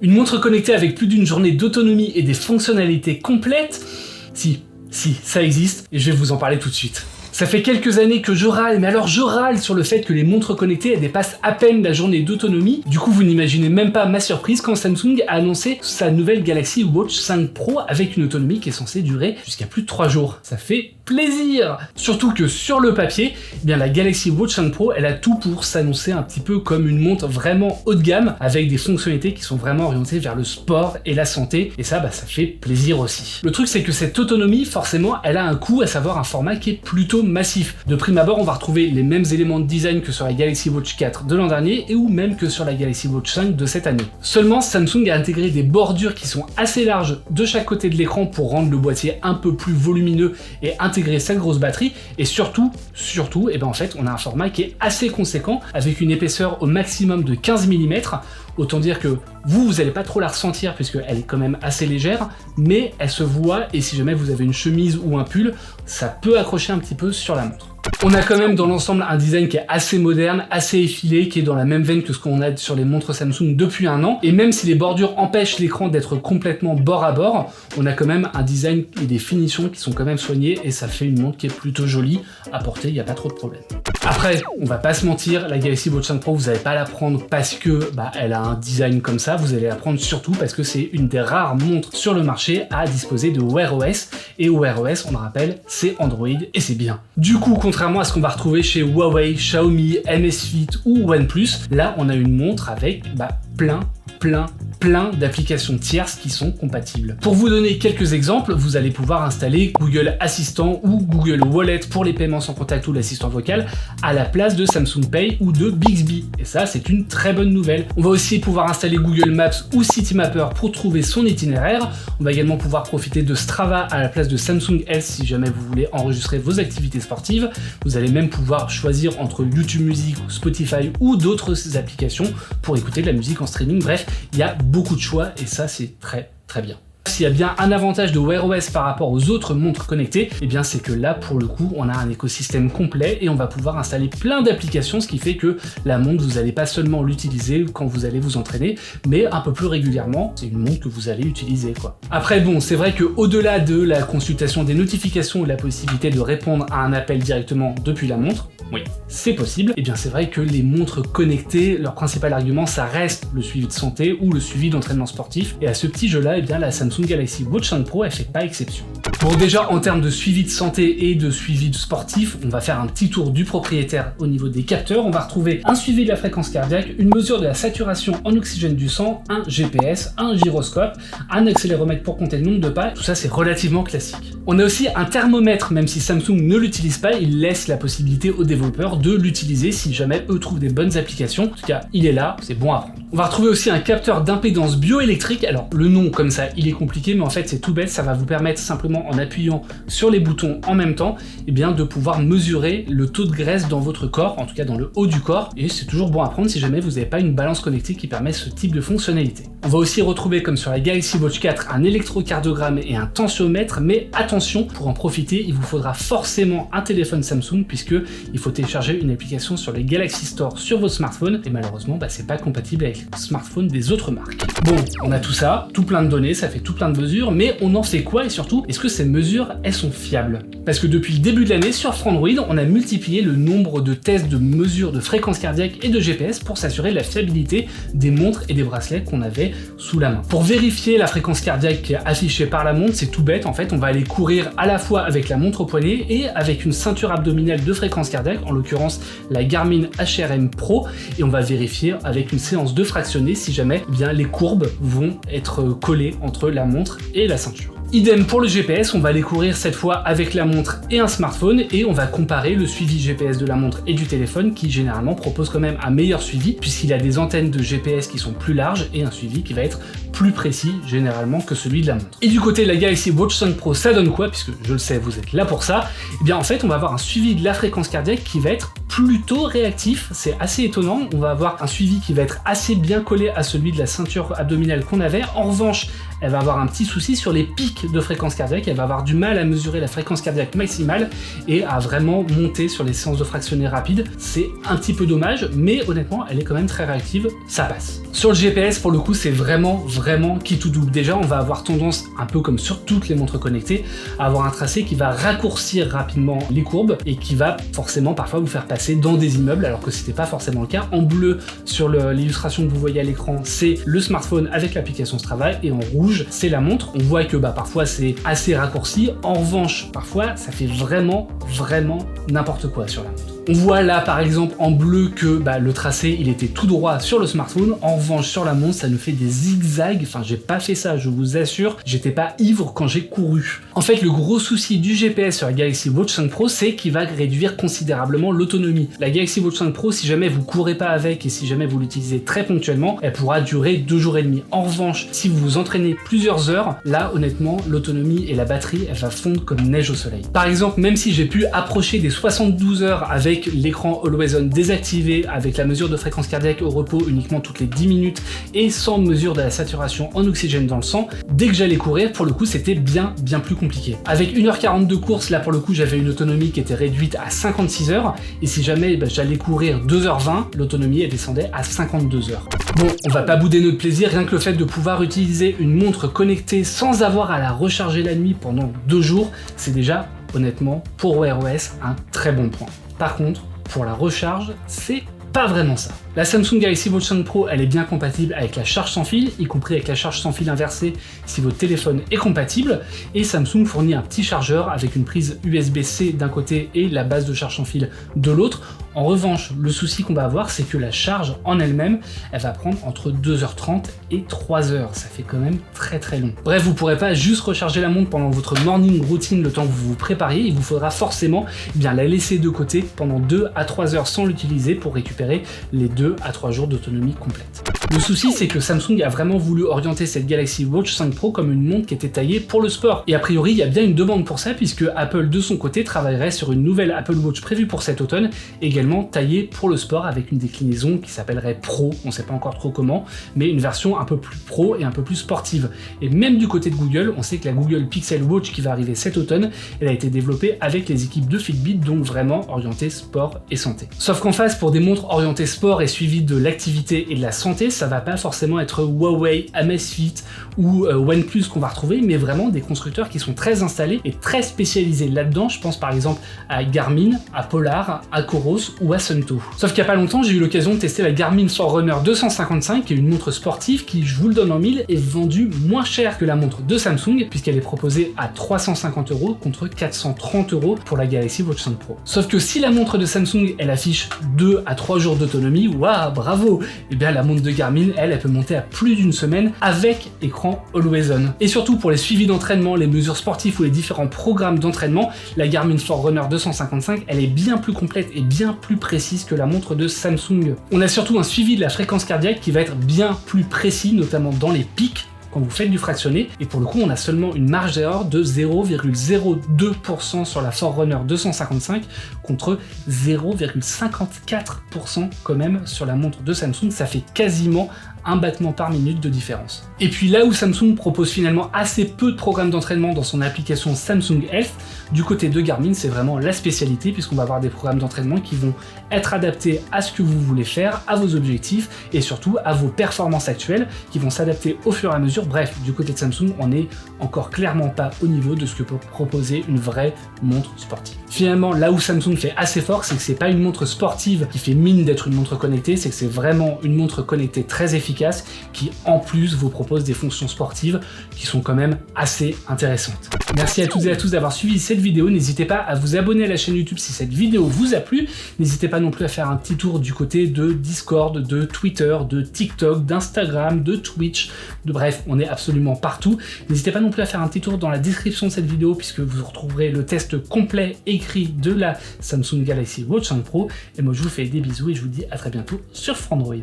Une montre connectée avec plus d'une journée d'autonomie et des fonctionnalités complètes? Si, ça existe, et je vais vous en parler tout de suite. Ça fait quelques années que je râle, mais alors je râle sur le fait que les montres connectées elles dépassent à peine la journée d'autonomie. Du coup, vous n'imaginez même pas ma surprise quand Samsung a annoncé sa nouvelle Galaxy Watch 5 Pro avec une autonomie qui est censée durer jusqu'à plus de 3 jours. Ça fait plaisir! Surtout que sur le papier, eh bien la Galaxy Watch 5 Pro, elle a tout pour s'annoncer un petit peu comme une montre vraiment haut de gamme avec des fonctionnalités qui sont vraiment orientées vers le sport et la santé. Et ça, ça fait plaisir aussi. Le truc, c'est que cette autonomie, forcément, elle a un coût, à savoir un format qui est plutôt massif. De prime abord, on va retrouver les mêmes éléments de design que sur la Galaxy Watch 4 de l'an dernier et ou même que sur la Galaxy Watch 5 de cette année. Seulement, Samsung a intégré des bordures qui sont assez larges de chaque côté de l'écran pour rendre le boîtier un peu plus volumineux et intégrer sa grosse batterie. Et surtout, en fait, on a un format qui est assez conséquent avec une épaisseur au maximum de 15 mm. Autant dire que vous allez pas trop la ressentir puisqu'elle est quand même assez légère, mais elle se voit et si jamais vous avez une chemise ou un pull, ça peut accrocher un petit peu sur la montre. On a quand même dans l'ensemble un design qui est assez moderne, assez effilé, qui est dans la même veine que ce qu'on a sur les montres Samsung depuis un an. Et même si les bordures empêchent l'écran d'être complètement bord à bord, on a quand même un design et des finitions qui sont quand même soignées et ça fait une montre qui est plutôt jolie à porter, il n'y a pas trop de problème. Après, on va pas se mentir, la Galaxy Watch 5 Pro, vous n'allez pas la prendre parce que elle a un design comme ça, vous allez la prendre surtout parce que c'est une des rares montres sur le marché à disposer de Wear OS. Et Wear OS, on le rappelle, c'est Android et c'est bien. Du coup, contrairement à ce qu'on va retrouver chez Huawei, Xiaomi, Amazfit ou OnePlus, là on a une montre avec plein d'applications tierces qui sont compatibles. Pour vous donner quelques exemples, vous allez pouvoir installer Google Assistant ou Google Wallet pour les paiements sans contact ou l'assistant vocal à la place de Samsung Pay ou de Bixby. Et ça, c'est une très bonne nouvelle. On va aussi pouvoir installer Google Maps ou Citymapper pour trouver son itinéraire. On va également pouvoir profiter de Strava à la place de Samsung Health si jamais vous voulez enregistrer vos activités sportives. Vous allez même pouvoir choisir entre YouTube Music, Spotify ou d'autres applications pour écouter de la musique en streaming. Bref, il y a beaucoup de choix et ça c'est très bien. S'il y a bien un avantage de Wear OS par rapport aux autres montres connectées, eh bien c'est que là pour le coup on a un écosystème complet et on va pouvoir installer plein d'applications, ce qui fait que la montre vous n'allez pas seulement l'utiliser quand vous allez vous entraîner, mais un peu plus régulièrement, c'est une montre que vous allez utiliser quoi. Après bon, c'est vrai que au-delà de la consultation des notifications ou de la possibilité de répondre à un appel directement depuis la montre, oui, c'est possible. Et bien c'est vrai que les montres connectées, leur principal argument, ça reste le suivi de santé ou le suivi d'entraînement sportif. Et à ce petit jeu-là, eh bien la Samsung Galaxy Watch 5 Pro, elle fait pas exception. Bon, déjà en termes de suivi de santé et de suivi de sportif, on va faire un petit tour du propriétaire au niveau des capteurs. On va retrouver un suivi de la fréquence cardiaque, une mesure de la saturation en oxygène du sang, un GPS, un gyroscope, un accéléromètre pour compter le nombre de pas. Tout ça, c'est relativement classique. On a aussi un thermomètre, même si Samsung ne l'utilise pas, il laisse la possibilité aux développeurs de l'utiliser si jamais eux trouvent des bonnes applications. En tout cas, il est là, c'est bon à prendre. On va retrouver aussi un capteur d'impédance bioélectrique. Alors, le nom comme ça, il est compliqué, mais en fait, c'est tout bête. Ça va vous permettre simplement, en appuyant sur les boutons en même temps, eh bien, de pouvoir mesurer le taux de graisse dans votre corps, en tout cas dans le haut du corps. Et c'est toujours bon à prendre si jamais vous n'avez pas une balance connectée qui permet ce type de fonctionnalité. On va aussi retrouver, comme sur la Galaxy Watch 4, un électrocardiogramme et un tensiomètre, mais attention, pour en profiter, il vous faudra forcément un téléphone Samsung, puisque il faut télécharger une application sur les Galaxy Store sur votre smartphone, et malheureusement, c'est pas compatible avec les smartphones des autres marques. Bon, on a tout ça, tout plein de données, ça fait tout plein de mesures, mais on en fait quoi et surtout, est-ce que ces mesures, elles sont fiables? Parce que depuis le début de l'année, sur Frandroid, on a multiplié le nombre de tests de mesures de fréquence cardiaque et de GPS pour s'assurer de la fiabilité des montres et des bracelets qu'on avait sous la main. Pour vérifier la fréquence cardiaque qui est affichée par la montre, c'est tout bête, en fait, on va aller courir à la fois avec la montre au poignet et avec une ceinture abdominale de fréquence cardiaque, en l'occurrence la Garmin HRM Pro, et on va vérifier avec une séance de fractionné si jamais bien les courbes vont être collées entre la montre et la ceinture. Idem pour le GPS, on va aller courir cette fois avec la montre et un smartphone et on va comparer le suivi GPS de la montre et du téléphone qui généralement propose quand même un meilleur suivi puisqu'il a des antennes de GPS qui sont plus larges et un suivi qui va être plus précis généralement que celui de la montre. Et du côté de la Galaxy Watch 5 Pro, ça donne quoi? Puisque je le sais, vous êtes là pour ça. Et bien en fait, on va avoir un suivi de la fréquence cardiaque qui va être plutôt réactif, c'est assez étonnant. On va avoir un suivi qui va être assez bien collé à celui de la ceinture abdominale qu'on avait. En revanche, elle va avoir un petit souci sur les pics de fréquence cardiaque, elle va avoir du mal à mesurer la fréquence cardiaque maximale et à vraiment monter sur les séances de fractionné rapide. C'est un petit peu dommage, mais honnêtement, elle est quand même très réactive, ça passe. Sur le GPS, pour le coup, c'est vraiment qui tout double. Déjà, on va avoir tendance, un peu comme sur toutes les montres connectées, à avoir un tracé qui va raccourcir rapidement les courbes et qui va forcément parfois vous faire passer dans des immeubles, alors que c'était pas forcément le cas. En bleu, sur l'illustration que vous voyez à l'écran, c'est le smartphone avec l'application Strava, et en rouge, c'est la montre. On voit que parfois c'est assez raccourci. En revanche, parfois, ça fait vraiment n'importe quoi sur la montre. On voit là par exemple en bleu que le tracé il était tout droit sur le smartphone, en revanche sur la montre ça nous fait des zigzags, enfin j'ai pas fait ça, je vous assure, j'étais pas ivre quand j'ai couru. En fait le gros souci du GPS sur la Galaxy Watch 5 Pro c'est qu'il va réduire considérablement l'autonomie. La Galaxy Watch 5 Pro, si jamais vous courez pas avec et si jamais vous l'utilisez très ponctuellement, elle pourra durer 2 jours et demi. En revanche, si vous vous entraînez plusieurs heures, là honnêtement l'autonomie et la batterie elle va fondre comme neige au soleil. Par exemple, même si j'ai pu approcher des 72 heures avec l'écran Always On désactivé, avec la mesure de fréquence cardiaque au repos uniquement toutes les 10 minutes et sans mesure de la saturation en oxygène dans le sang, dès que j'allais courir, pour le coup, c'était bien plus compliqué. Avec 1h40 de course, là pour le coup, j'avais une autonomie qui était réduite à 56 heures, et si jamais j'allais courir 2h20, l'autonomie elle descendait à 52 heures. Bon, on va pas bouder notre plaisir, rien que le fait de pouvoir utiliser une montre connectée sans avoir à la recharger la nuit pendant 2 jours, c'est déjà, honnêtement, pour Wear OS, un très bon point. Par contre, pour la recharge, c'est pas vraiment ça. La Samsung Galaxy Watch 5 Pro, elle est bien compatible avec la charge sans fil, y compris avec la charge sans fil inversée si votre téléphone est compatible, et Samsung fournit un petit chargeur avec une prise USB-C d'un côté et la base de charge sans fil de l'autre. En revanche, le souci qu'on va avoir, c'est que la charge en elle-même, elle va prendre entre 2h30 et 3h. Ça fait quand même très long. Bref, vous pourrez pas juste recharger la montre pendant votre morning routine le temps que vous vous prépariez, il vous faudra forcément la laisser de côté pendant 2 à 3 heures sans l'utiliser pour récupérer les 2 à 3 jours d'autonomie complète. Le souci, c'est que Samsung a vraiment voulu orienter cette Galaxy Watch 5 Pro comme une montre qui était taillée pour le sport. Et a priori, il y a bien une demande pour ça, puisque Apple, de son côté, travaillerait sur une nouvelle Apple Watch prévue pour cet automne, également taillée pour le sport, avec une déclinaison qui s'appellerait Pro, on sait pas encore trop comment, mais une version un peu plus pro et un peu plus sportive. Et même du côté de Google, on sait que la Google Pixel Watch qui va arriver cet automne, elle a été développée avec les équipes de Fitbit, donc vraiment orientée sport et santé. Sauf qu'en face, pour des montres orientées sport et suivies de l'activité et de la santé, ça va pas forcément être Huawei, Amazfit ou OnePlus qu'on va retrouver, mais vraiment des constructeurs qui sont très installés et très spécialisés là-dedans. Je pense par exemple à Garmin, à Polar, à Coros ou à Suunto. Sauf qu'il y a pas longtemps, j'ai eu l'occasion de tester la Garmin Forerunner 255, qui est une montre sportive qui, je vous le donne en mille, est vendue moins cher que la montre de Samsung, puisqu'elle est proposée à 350 € contre 430 € pour la Galaxy Watch 5 Pro. Sauf que si la montre de Samsung, elle affiche 2 à 3 jours d'autonomie, waouh, bravo! Et bien la montre de Garmin, elle peut monter à plus d'une semaine avec écran Always On. Et surtout pour les suivis d'entraînement, les mesures sportives ou les différents programmes d'entraînement, la Garmin Forerunner 255, elle est bien plus complète et bien plus précise que la montre de Samsung. On a surtout un suivi de la fréquence cardiaque qui va être bien plus précis, notamment dans les pics, quand vous faites du fractionné, et pour le coup on a seulement une marge d'erreur de 0,02% sur la Forerunner 255 contre 0,54% quand même sur la montre de Samsung. Ça fait quasiment un battement par minute de différence. Et puis là où Samsung propose finalement assez peu de programmes d'entraînement dans son application Samsung Health, du côté de Garmin c'est vraiment la spécialité, puisqu'on va avoir des programmes d'entraînement qui vont être adaptés à ce que vous voulez faire, à vos objectifs et surtout à vos performances actuelles, qui vont s'adapter au fur et à mesure. Bref, du côté de Samsung, on n'est encore clairement pas au niveau de ce que peut proposer une vraie montre sportive. Finalement, là où Samsung fait assez fort, c'est que c'est pas une montre sportive qui fait mine d'être une montre connectée, c'est que c'est vraiment une montre connectée très efficace qui en plus vous propose des fonctions sportives qui sont quand même assez intéressantes. Merci à toutes et à tous d'avoir suivi cette vidéo, n'hésitez pas à vous abonner à la chaîne YouTube si cette vidéo vous a plu, n'hésitez pas non plus à faire un petit tour du côté de Discord, de Twitter, de TikTok, d'Instagram, de Twitch, bref, on est absolument partout. N'hésitez pas non plus à faire un petit tour dans la description de cette vidéo puisque vous retrouverez le test complet écrit de la Samsung Galaxy Watch 5 Pro, et moi je vous fais des bisous et je vous dis à très bientôt sur Frandroid.